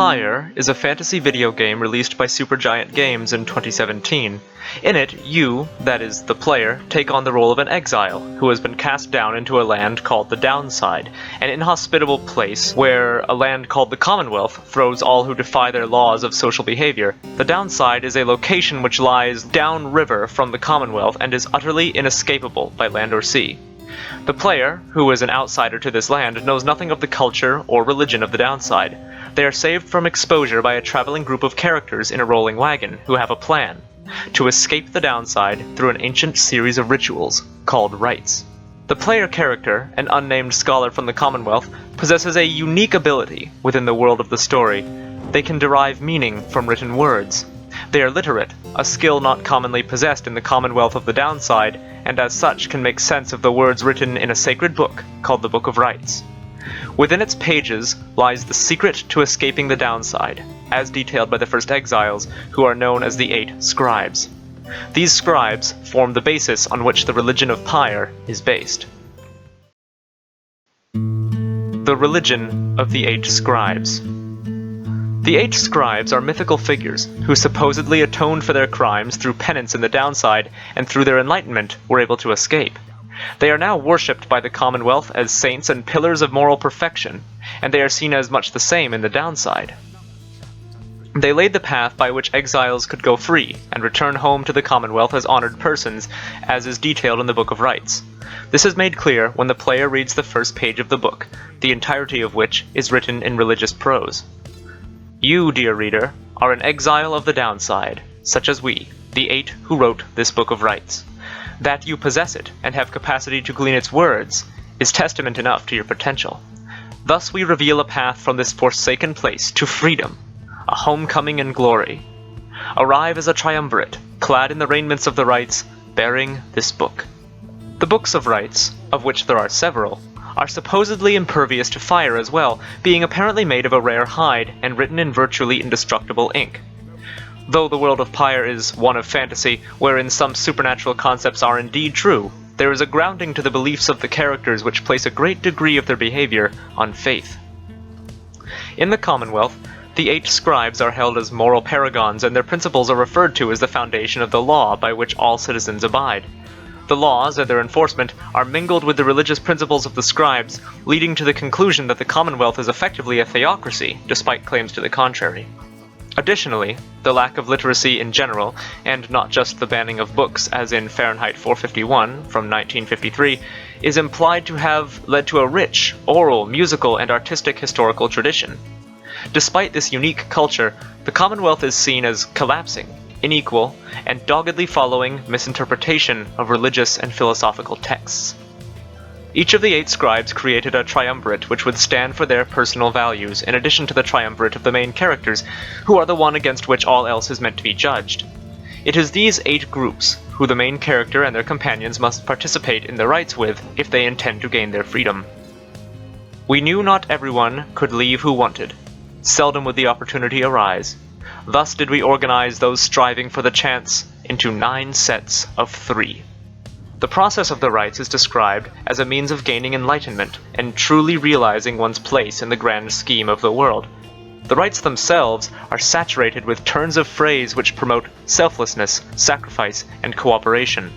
Pyre is a fantasy video game released by Supergiant Games in 2017. In it, you, that is, the player, take on the role of an exile who has been cast down into a land called the Downside, an inhospitable place where a land called the Commonwealth throws all who defy their laws of social behavior. The Downside is a location which lies downriver from the Commonwealth and is utterly inescapable by land or sea. The player, who is an outsider to this land, knows nothing of the culture or religion of the Downside. They are saved from exposure by a traveling group of characters in a rolling wagon who have a plan: to escape the Downside through an ancient series of rituals called rites. The player character, an unnamed scholar from the Commonwealth, possesses a unique ability within the world of the story. They can derive meaning from written words. They are literate, a skill not commonly possessed in the Commonwealth of the Downside, and as such can make sense of the words written in a sacred book called the Book of Rites. Within its pages lies the secret to escaping the Downside, as detailed by the first exiles, who are known as the 8 Scribes. These scribes form the basis on which the religion of Pyre is based. The religion of the 8 Scribes. The 8 Scribes are mythical figures who supposedly atoned for their crimes through penance in the Downside, and through their enlightenment were able to escape. They are now worshipped by the Commonwealth as saints and pillars of moral perfection, and they are seen as much the same in the Downside. They laid the path by which exiles could go free and return home to the Commonwealth as honored persons, as is detailed in the Book of Rites. This is made clear when the player reads the first page of the book, the entirety of which is written in religious prose. You, dear reader, are an exile of the Downside, such as we, the 8 who wrote this Book of Rites. That you possess it and have capacity to glean its words is testament enough to your potential. Thus we reveal a path from this forsaken place to freedom, a homecoming and glory. Arrive as a triumvirate, clad in the raiments of the rites, bearing this book. The books of rites, of which there are several, are supposedly impervious to fire as well, being apparently made of a rare hide and written in virtually indestructible ink. Though the world of Pyre is one of fantasy, wherein some supernatural concepts are indeed true, there is a grounding to the beliefs of the characters which place a great degree of their behavior on faith. In the Commonwealth, the 8 Scribes are held as moral paragons, and their principles are referred to as the foundation of the law by which all citizens abide. The laws and their enforcement are mingled with the religious principles of the Scribes, leading to the conclusion that the Commonwealth is effectively a theocracy, despite claims to the contrary. Additionally, the lack of literacy in general, and not just the banning of books as in Fahrenheit 451 from 1953, is implied to have led to a rich, oral, musical, and artistic historical tradition. Despite this unique culture, the Commonwealth is seen as collapsing, unequal, and doggedly following misinterpretation of religious and philosophical texts. Each of the 8 Scribes created a triumvirate which would stand for their personal values, in addition to the triumvirate of the main characters, who are the one against which all else is meant to be judged. It is these 8 groups who the main character and their companions must participate in the rites with if they intend to gain their freedom. We knew not everyone could leave who wanted. Seldom would the opportunity arise. Thus did we organize those striving for the chance into 9 sets of 3. The process of the rites is described as a means of gaining enlightenment and truly realizing one's place in the grand scheme of the world. The rites themselves are saturated with turns of phrase which promote selflessness, sacrifice, and cooperation.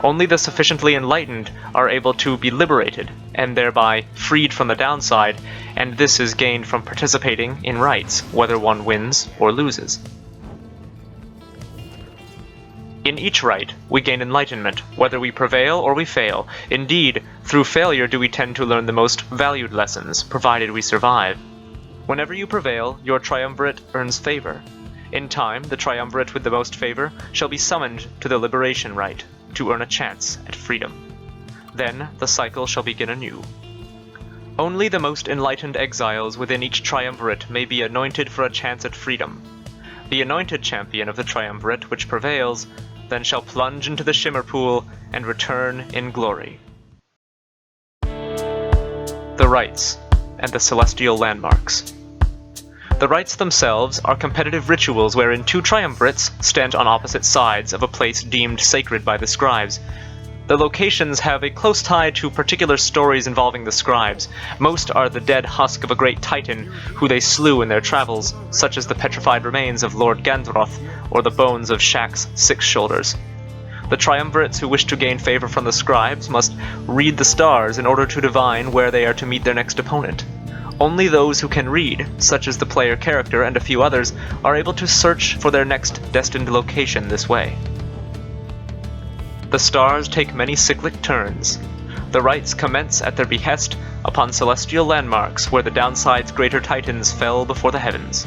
Only the sufficiently enlightened are able to be liberated, and thereby freed from the Downside, and this is gained from participating in rites, whether one wins or loses. In each rite, we gain enlightenment, whether we prevail or we fail. Indeed, through failure do we tend to learn the most valued lessons, provided we survive. Whenever you prevail, your triumvirate earns favor. In time, the triumvirate with the most favor shall be summoned to the liberation rite, to earn a chance at freedom. Then the cycle shall begin anew. Only the most enlightened exiles within each triumvirate may be anointed for a chance at freedom. The anointed champion of the triumvirate which prevails then shall plunge into the shimmer pool and return in glory. The rites and the celestial landmarks. The rites themselves are competitive rituals wherein 2 triumvirates stand on opposite sides of a place deemed sacred by the scribes. The locations have a close tie to particular stories involving the scribes. Most are the dead husk of a great titan who they slew in their travels, such as the petrified remains of Lord Gandroth or the bones of Shak's Six Shoulders. The triumvirates who wish to gain favor from the scribes must read the stars in order to divine where they are to meet their next opponent. Only those who can read, such as the player character and a few others, are able to search for their next destined location this way. The stars take many cyclic turns. The rites commence at their behest upon celestial landmarks where the downside's greater titans fell before the heavens.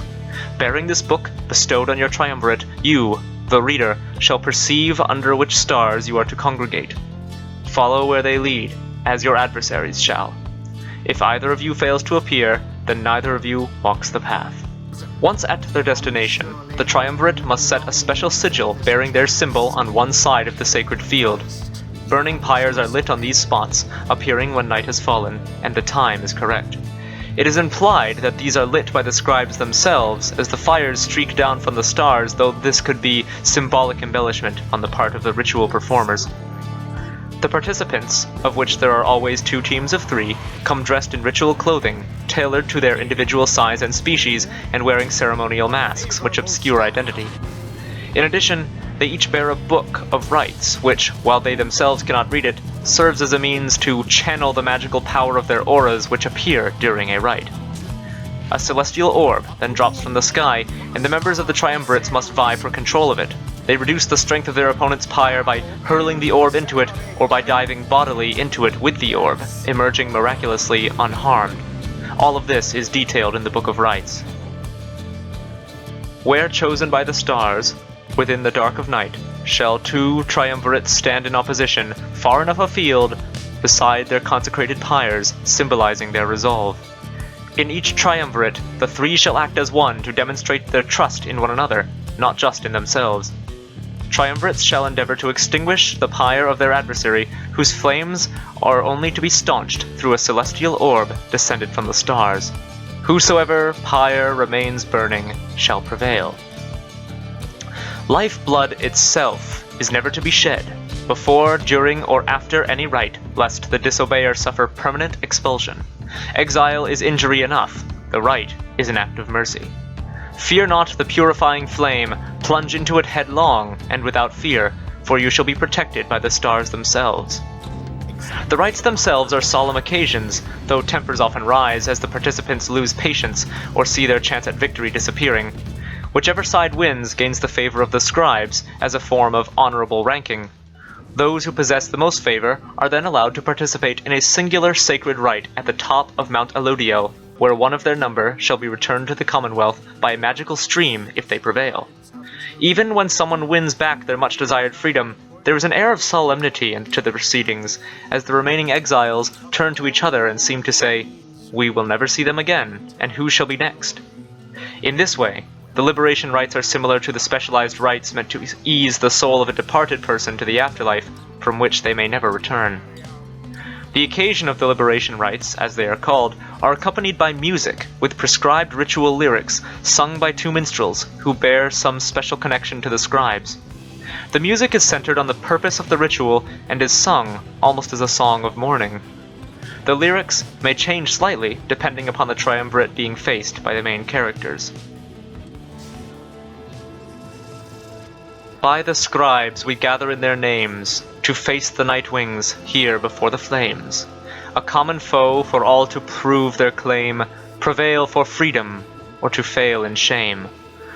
Bearing this book bestowed on your triumvirate, you, the reader, shall perceive under which stars you are to congregate. Follow where they lead, as your adversaries shall. If either of you fails to appear, then neither of you walks the path. Once at their destination, the triumvirate must set a special sigil bearing their symbol on one side of the sacred field. Burning pyres are lit on these spots, appearing when night has fallen, and the time is correct. It is implied that these are lit by the scribes themselves, as the fires streak down from the stars, though this could be symbolic embellishment on the part of the ritual performers. The participants, of which there are always 2 teams of 3, come dressed in ritual clothing, tailored to their individual size and species, and wearing ceremonial masks, which obscure identity. In addition, they each bear a book of rites, which, while they themselves cannot read it, serves as a means to channel the magical power of their auras which appear during a rite. A celestial orb then drops from the sky, and the members of the triumvirates must vie for control of it. They reduce the strength of their opponent's pyre by hurling the orb into it, or by diving bodily into it with the orb, emerging miraculously unharmed. All of this is detailed in the Book of Rites. Where chosen by the stars, within the dark of night, shall 2 triumvirates stand in opposition, far enough afield, beside their consecrated pyres, symbolizing their resolve. In each triumvirate, the 3 shall act as one to demonstrate their trust in one another, not just in themselves. Triumvirates shall endeavor to extinguish the pyre of their adversary, whose flames are only to be staunched through a celestial orb descended from the stars. Whosoever pyre remains burning shall prevail. Lifeblood itself is never to be shed, before, during, or after any rite, lest the disobeyer suffer permanent expulsion. Exile is injury enough, the rite is an act of mercy. Fear not the purifying flame, plunge into it headlong, and without fear, for you shall be protected by the stars themselves. The rites themselves are solemn occasions, though tempers often rise as the participants lose patience or see their chance at victory disappearing. Whichever side wins gains the favor of the scribes as a form of honorable ranking. Those who possess the most favor are then allowed to participate in a singular sacred rite at the top of Mount Elodiel, where one of their number shall be returned to the Commonwealth by a magical stream if they prevail. Even when someone wins back their much-desired freedom, there is an air of solemnity to the proceedings, as the remaining exiles turn to each other and seem to say, "We will never see them again, and who shall be next?" In this way, the liberation rites are similar to the specialized rites meant to ease the soul of a departed person to the afterlife, from which they may never return. The occasion of the liberation rites, as they are called, are accompanied by music, with prescribed ritual lyrics, sung by 2 minstrels, who bear some special connection to the scribes. The music is centered on the purpose of the ritual, and is sung almost as a song of mourning. The lyrics may change slightly, depending upon the triumvirate being faced by the main characters. By the scribes we gather in their names, to face the night wings here before the flames. A common foe for all to prove their claim, prevail for freedom, or to fail in shame.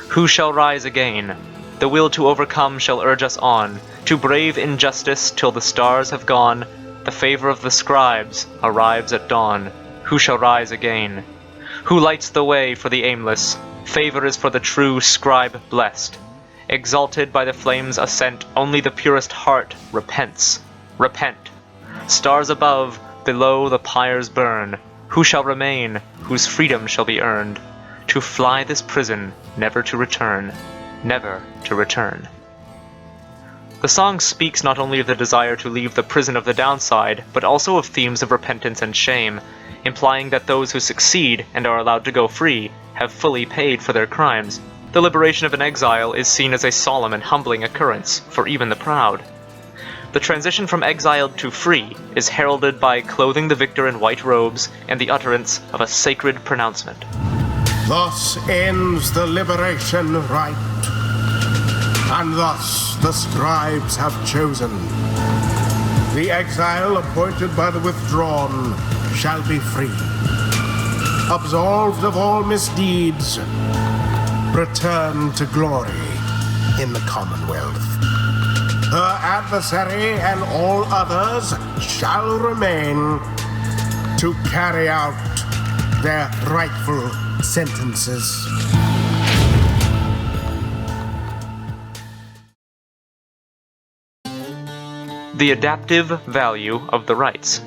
Who shall rise again? The will to overcome shall urge us on, to brave injustice till the stars have gone. The favor of the scribes arrives at dawn. Who shall rise again? Who lights the way for the aimless? Favor is for the true scribe blessed. Exalted by the flame's ascent, only the purest heart repents. Repent. Stars above, below the pyres burn. Who shall remain, whose freedom shall be earned? To fly this prison, never to return. Never to return. The song speaks not only of the desire to leave the prison of the downside, but also of themes of repentance and shame, implying that those who succeed and are allowed to go free have fully paid for their crimes. The liberation of an exile is seen as a solemn and humbling occurrence for even the proud. The transition from exiled to free is heralded by clothing the victor in white robes and the utterance of a sacred pronouncement. Thus ends the liberation rite, and thus the scribes have chosen. The exile appointed by the withdrawn shall be free, absolved of all misdeeds, return to glory in the Commonwealth. Her adversary and all others shall remain to carry out their rightful sentences. The adaptive value of the rites.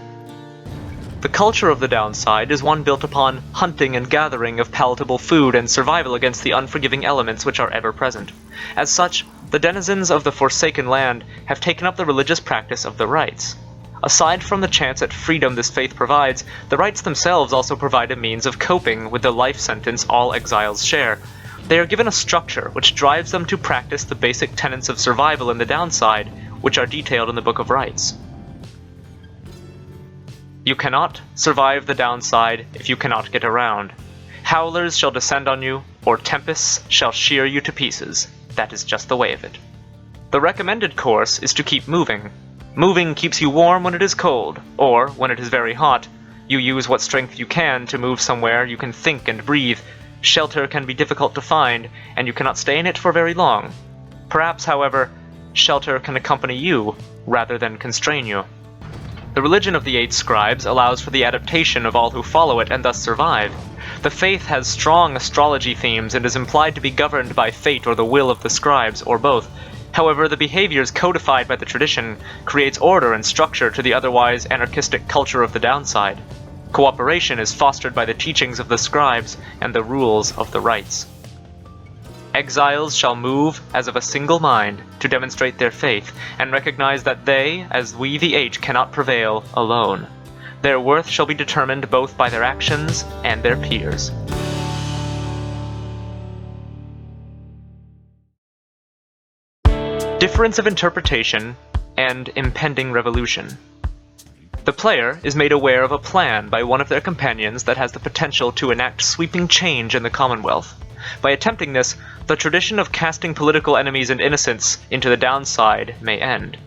The culture of the downside is one built upon hunting and gathering of palatable food and survival against the unforgiving elements which are ever present. As such, the denizens of the Forsaken Land have taken up the religious practice of the rites. Aside from the chance at freedom this faith provides, the rites themselves also provide a means of coping with the life sentence all exiles share. They are given a structure which drives them to practice the basic tenets of survival in the downside, which are detailed in the Book of Rites. You cannot survive the downside if you cannot get around. Howlers shall descend on you, or tempests shall shear you to pieces. That is just the way of it. The recommended course is to keep moving. Moving keeps you warm when it is cold, or, when it is very hot, you use what strength you can to move somewhere you can think and breathe. Shelter can be difficult to find, and you cannot stay in it for very long. Perhaps, however, shelter can accompany you, rather than constrain you. The religion of the 8 scribes allows for the adaptation of all who follow it and thus survive. The faith has strong astrology themes and is implied to be governed by fate or the will of the scribes, or both. However, the behaviors codified by the tradition creates order and structure to the otherwise anarchistic culture of the downside. Cooperation is fostered by the teachings of the scribes and the rules of the rites. Exiles shall move as of a single mind to demonstrate their faith and recognize that they, as we the 8, cannot prevail alone. Their worth shall be determined both by their actions and their peers. Difference of interpretation and impending revolution. The player is made aware of a plan by one of their companions that has the potential to enact sweeping change in the Commonwealth. By attempting this, the tradition of casting political enemies and innocents into the downside may end.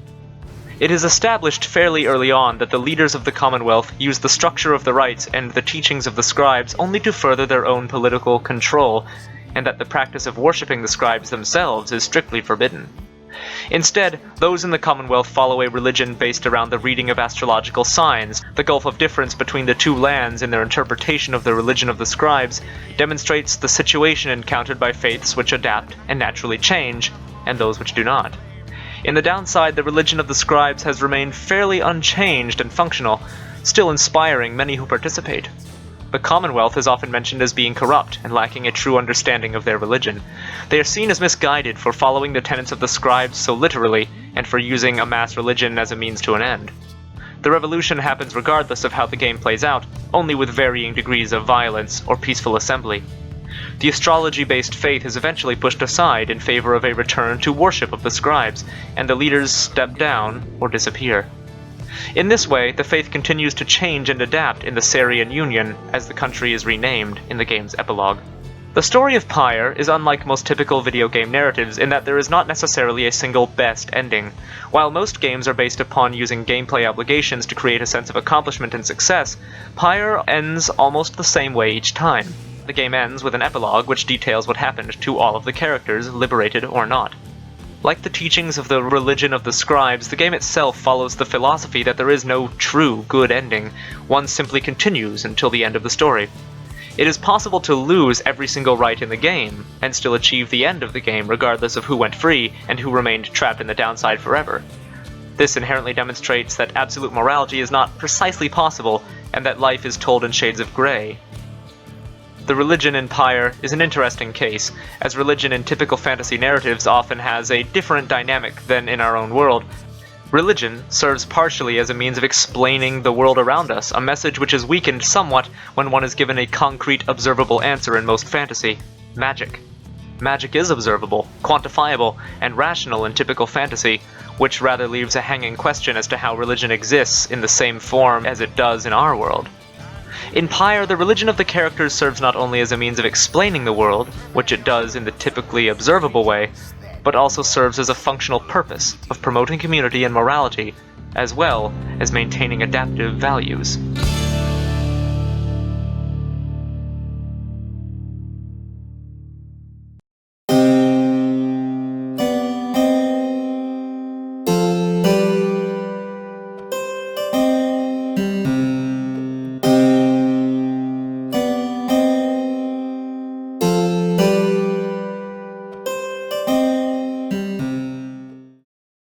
It is established fairly early on that the leaders of the Commonwealth use the structure of the rites and the teachings of the scribes only to further their own political control, and that the practice of worshipping the scribes themselves is strictly forbidden. Instead, those in the Commonwealth follow a religion based around the reading of astrological signs. The gulf of difference between the two lands in their interpretation of the religion of the scribes demonstrates the situation encountered by faiths which adapt and naturally change, and those which do not. In the downside, the religion of the scribes has remained fairly unchanged and functional, still inspiring many who participate. The Commonwealth is often mentioned as being corrupt and lacking a true understanding of their religion. They are seen as misguided for following the tenets of the scribes so literally and for using a mass religion as a means to an end. The revolution happens regardless of how the game plays out, only with varying degrees of violence or peaceful assembly. The astrology-based faith is eventually pushed aside in favor of a return to worship of the scribes, and the leaders step down or disappear. In this way, the faith continues to change and adapt in the Sarian Union as the country is renamed in the game's epilogue. The story of Pyre is unlike most typical video game narratives in that there is not necessarily a single best ending. While most games are based upon using gameplay obligations to create a sense of accomplishment and success, Pyre ends almost the same way each time. The game ends with an epilogue which details what happened to all of the characters, liberated or not. Like the teachings of the religion of the scribes, the game itself follows the philosophy that there is no true good ending. One simply continues until the end of the story. It is possible to lose every single rite in the game, and still achieve the end of the game regardless of who went free and who remained trapped in the downside forever. This inherently demonstrates that absolute morality is not precisely possible, and that life is told in shades of gray. The religion in Pyre is an interesting case, as religion in typical fantasy narratives often has a different dynamic than in our own world. Religion serves partially as a means of explaining the world around us, a message which is weakened somewhat when one is given a concrete, observable answer in most fantasy: magic. Magic is observable, quantifiable, and rational in typical fantasy, which rather leaves a hanging question as to how religion exists in the same form as it does in our world. In Pyre, the religion of the characters serves not only as a means of explaining the world, which it does in the typically observable way, but also serves as a functional purpose of promoting community and morality, as well as maintaining adaptive values.